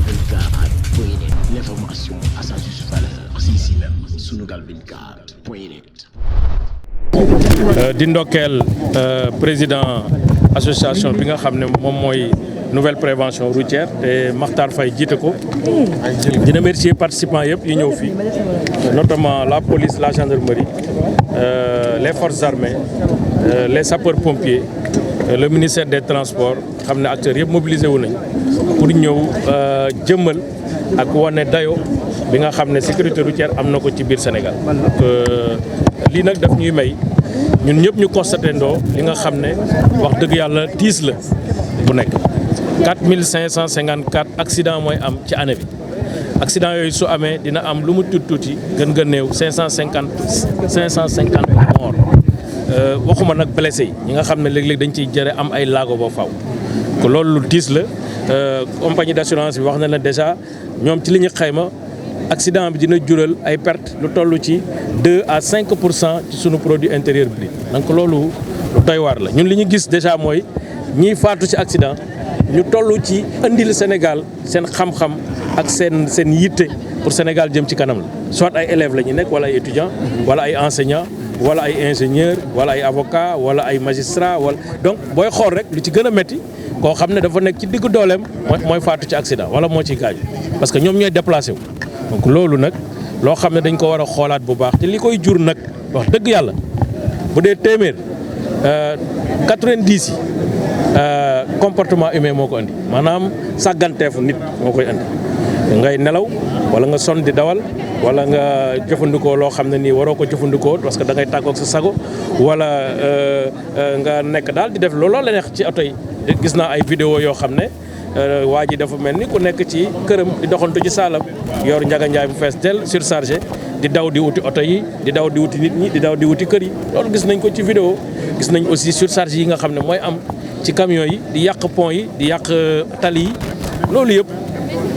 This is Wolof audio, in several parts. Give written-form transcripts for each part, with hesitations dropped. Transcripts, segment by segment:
Sunugal24.net, l'information à sa juste valeur, c'est ici même, Sunugal24.net. di ndokkeel président association bi nga xam ne moom mooy nouvelle prévention routière te Makhtar Faye jiite ko di remercier participants yëpp yi ñëw fii notamment la police, la gendarmerie, les forces armées, les sapeurs pompiers, le ministère des transports xam ne acteurs yëpp mobilisé wu nañ pour ñëw jëmmal ak wane dayo bi nga xam ne sécurité routière am na ko ci biir Sénégal. lii nag daf ñuy may ñun ñëpp ñu constaté ndoo li nga xam ne wax dëgg yàlla tiis la bu nekk 4554 accidents mooy am ci année bi accident yooyu su amee dina am lu mu tuuti gën néew 550 morts waxuma nag blessé yi ñi nga xam ne léeg-léeg dañ ciy jëre am ay laago ba faw ko loolu lu tiis la compagnie d'assurance bi wax na la déjà ñoom ci li ñu xayma accident bi dina jural ay perte lu toll ci 2 à 5% ci sunu produit intérieur brut donc loolu lu doy waar la ñun li ñu gis déjà mooy ñiy faatu ci accident ñu toll ci andil Sénégal seen xam-xam ak seen yitte pour Sénégal jëm ci kanam la soit ay élèves la ñu nekk wala ay étudiants wala ay enseignants wala ay ingénieurs wala ay avocats wala ay magistrats wala donc booy xool rek lu ci gën a métti koo xam ne dafa nekk ci diggu dooleem mooy faatu ci accident wala moo ciy gaañu parce que ñoom ñooy déplacé wu. donc loolu nag loo xam ne dañ ko war a xoolaat bu baax te li koy jur nag wax dëgg yàlla bu dee téeméer 90 yi comportement humain moo ko andi maanaam sàgganteefu nit moo koy andi ngay nelaw wala nga sonn di dawal wala nga jëfandikoo loo xam ne nii waroo ko jëfandikoo parce que da ngay tàggoog sa sago wala nga nekk daal di def looloo la neex ci oto yi gis naa ay vidéo yoo xam ne waa ji dafa mel ni ku nekk ci këram di doxantu ci saalam yor njaga njaay bu fees del surchargé di daw di wuti oto yi di daw di wuti nit ñi di daw di wuti kër yi loolu gis nañ ko ci vidéo gis nañ aussi surcharge yi nga xam ne mooy am ci camion yi di yàq pont yi di yàq tali yi loolu yëpp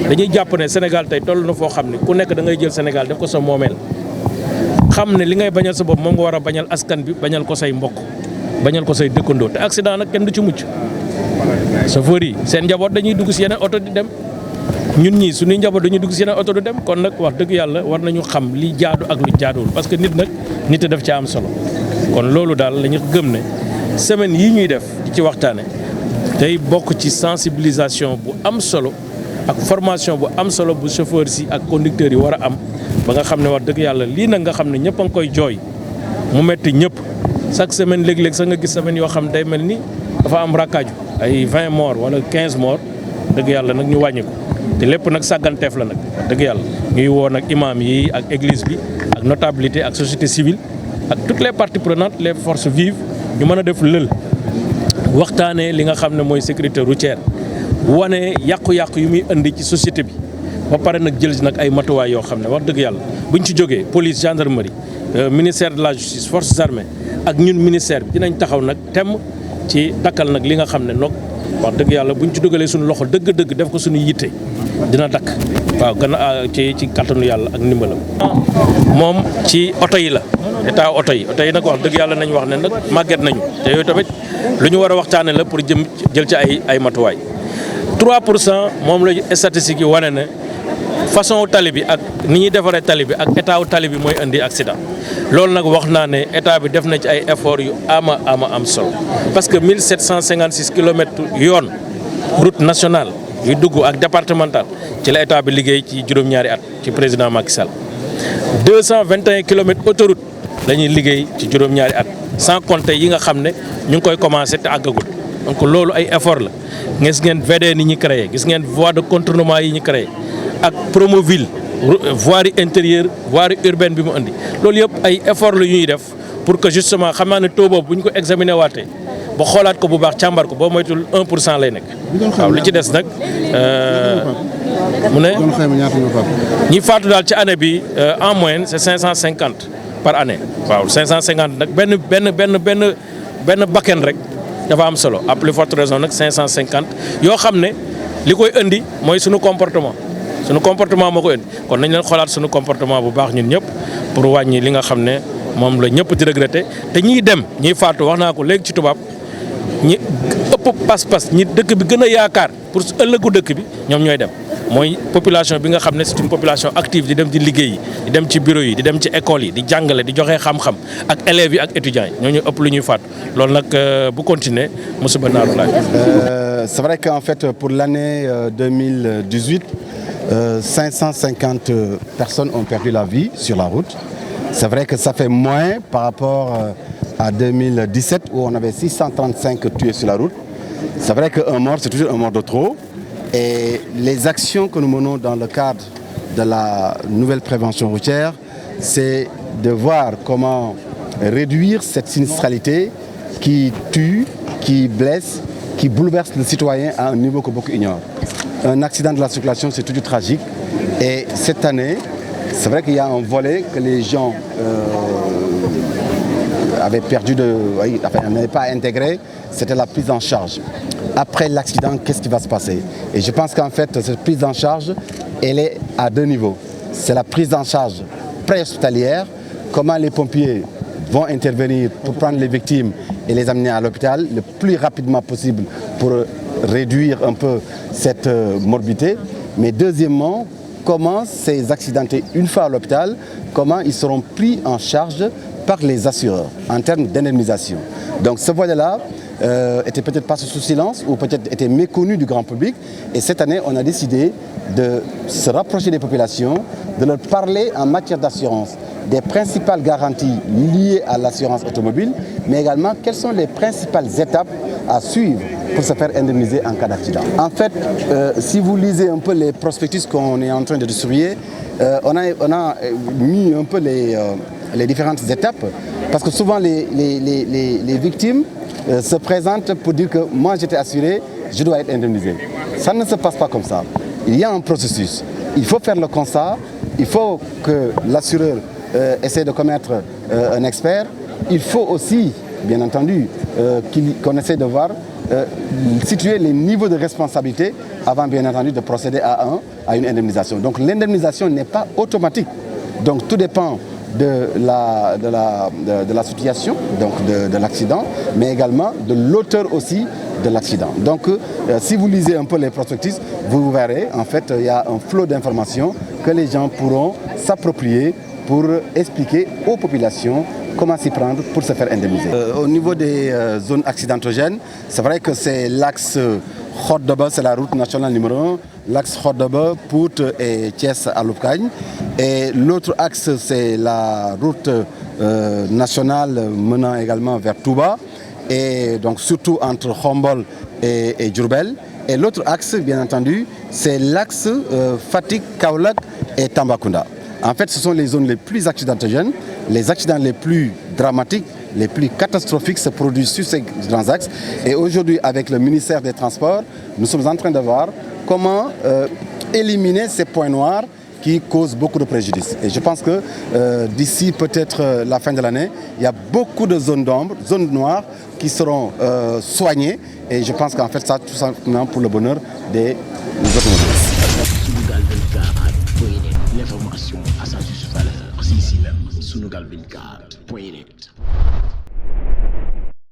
dañuy jàpp ne Sénégal tey toll na foo xam ne ku nekk da ngay jël Sénégal def ko sa moomeel xam ne li ngay bañal sa bopp moom nga war a bañal askan bi bañal ko say mbokk bañal ko say dëkkandoo te accident nag kenn du ci mucc chauffeur yi seen njaboot dañuy dugg si yeneen oto di dem ñun ñii suñuy njaboot dañuy dugg si yeneen oto du dem kon nag wax dëgg yàlla war nañu xam li jaadu ak lu jaaduwul parce que nit nag nit a def ci am solo kon loolu daal la ñu gëm ne semaine yi ñuy def di ci waxtaane tey bokk ci sensibilisation bu am solo ak formation bu am solo bu chauffeur si ak conducteurs yi war a am ba nga xam ne wax dëgg yàlla lii nag nga xam ne ñëpp a ngi koy jooy mu metti ñëpp chaque semaine léeg-léeg sax nga gis semaine yoo xam day mel ni dafa am rakkaaju ay 20 morts wala 15 morts dëgg yàlla nag ñu wàññi ko te lépp nag sàgganteef la nag dëgg yàlla ñuy woo nag imam yi ak église bi ak notabilité ak société civile ak toutes les parties prenantes les forces vives ñu mën a def lël waxtaanee li nga xam ne mooy sécurité routière wane yàqu-yàqu yu muy indi ci société bi ba pare nag jël nag ay matuwaay yoo xam ne wax dëgg yàlla buñ ci jógee police gendarmerie ministère de la justice forces armées ak ñun ministère bi dinañ taxaw nag temm ci dakkal nag li nga xam ne nag wax dëgg yàlla buñ ci dugalee suñu loxo dëgg-dëgg def ko suñu yitte dina dakk waaw gën a ci kattanu yàlla ak ndimbalam. moom ci oto yi la état oto yi nag wax dëgg yàlla nañ wax ne nag màgget nañu te yooyu tamit lu ñu war a waxtaanee la pour jël ci ay matuwaay 3% moom la statistiques yi wane ne façon tali bi ak ni ñuy defaree tali bi ak état wu tali bi mooy indi accident loolu nag wax naa ne état bi def na ci ay efforts yu am solo parce que 1756 kilomètres yoon route nationale yu dugg ak départemental ci la état bi liggéey ci juróom-ñaari at ci président Macky Sall 221 kilomètres autoroute la ñuy liggéey ci juróom-ñaari at sans compter yi nga xam ne ñu ngi koy commencé te àggagul donc loolu ay effort la gis ngeen VDN yi ñu créé gis ngeen voie de contournement yi ñu créé ak Promoville voirie intérieure voirie urbaine bi mu indi loolu yëpp ay effort la ñuy def pour que justement xam naa ne taux boobu bu ñu ko examiner waatee ba xoolaat ko bu baax càmbar ko boo moytul 1% lay nekk. waaw li ci des nag mu ne ñi faatu daal ci année bi en moyenne c'est 550 par année. waaw 550 nag benn bakken rek dafa am solo à plus forte raison nag 550 yoo xam ne li koy indi mooy sunu comportement. sunu comportement moo ko indi kon nañ leen xoolaat sunu comportement bu baax ñun ñëpp pour wàññi li nga xam ne moom la ñëpp di regretter te ñiy dem ñiy faatu wax naa ko léegi ci tubaab ñi ëpp ëpp pas-pas ñi dëkk bi gën a yaakaar pour ëllëgu dëkk bi ñoom ñooy dem mooy population bi nga xam ne c'est une population active di dem di liggéey di dem ci bureau yi di dem ci école yi di jàngale di joxe xam-xam ak élèves yi ak étudiants yi ñoo ñu ëpp lu ñuy faatu loolu nag bu continuer musiba naaru laaj. C'est vrai qu'en fait pour l'année 2018 550 personnes ont perdu la vie sur la route. C'est vrai que ça fait moins par rapport à 2017 où on avait 635 tués sur la route. C'est vrai qu'un mort, c'est toujours un mort de trop. Et les actions que nous menons dans le cadre de la nouvelle prévention routière, c'est de voir comment réduire cette sinistralité qui tue, qui blesse, qui bouleverse le citoyen à un niveau que beaucoup ignorent. Un accident de la circulation, c'est toujours tragique. Et cette année, c'est vrai qu'il y a un volet que les gens avaient perdu n'avaient pas intégré, c'était la prise en charge. Après l'accident, qu'est-ce qui va se passer? Et je pense qu'en fait, cette prise en charge, elle est à deux niveaux. C'est la prise en charge préhospitalière, comment les pompiers vont intervenir pour prendre les victimes et les amener à l'hôpital le plus rapidement possible pour réduire un peu cette morbidité. Mais deuxièmement, comment ces accidentés, une fois à l'hôpital, comment ils seront pris en charge par les assureurs en termes d'indemnisation. Donc ce volet-là était peut-être passé sous silence ou peut-être était méconnu du grand public. Et cette année, on a décidé de se rapprocher des populations, de leur parler en matière d'assurance des principales garanties liées à l'assurance automobile, mais également quelles sont les principales étapes à suivre pour se faire indemniser en cas d'accident. En fait, si vous lisez un peu les prospectus qu'on est en train de distribuer, on a mis un peu les différentes étapes, parce que souvent les victimes se présentent pour dire que moi j'étais assuré, je dois être indemnisé. Ça ne se passe pas comme ça. Il y a un processus. Il faut faire le constat, il faut que l'assureur essaie de commettre un expert. Il faut aussi, bien entendu, qu'on essaie de voir situer les niveaux de responsabilité avant, bien entendu, de procéder à une indemnisation. Donc l'indemnisation n'est pas automatique. Donc tout dépend de la situation, donc de l'accident, mais également de l'auteur aussi de l'accident. Donc si vous lisez un peu les prospectus, vous verrez, en fait, il y a un flot d'informations que les gens pourront s'approprier pour expliquer aux populations comment s'y prendre pour se faire indemniser. Au niveau des zones accidentogènes, c'est vrai que c'est l'axe Khordaba, c'est la route nationale numéro 1, l'axe Khordaba, Pout et Thiès à Lopkagne. Et l'autre axe, c'est la route nationale menant également vers Touba, et donc surtout entre Khombol et Diourbel. Et l'autre axe, bien entendu, c'est l'axe Fatick, Kaolack et Tambacounda. En fait, ce sont les zones les plus accidentogènes, les accidents les plus dramatiques, les plus catastrophiques se produisent sur ces grands axes. Et aujourd'hui, avec le ministère des Transports, nous sommes en train de voir comment éliminer ces points noirs qui causent beaucoup de préjudice. Et je pense que d'ici peut-être la fin de l'année, il y a beaucoup de zones d'ombre, zones noires qui seront soignées. Et je pense qu'en fait, ça tout simplement pour le bonheur des automobilistes. L'information à sa juste valeur, c'est ici même, Sunugal 24.net.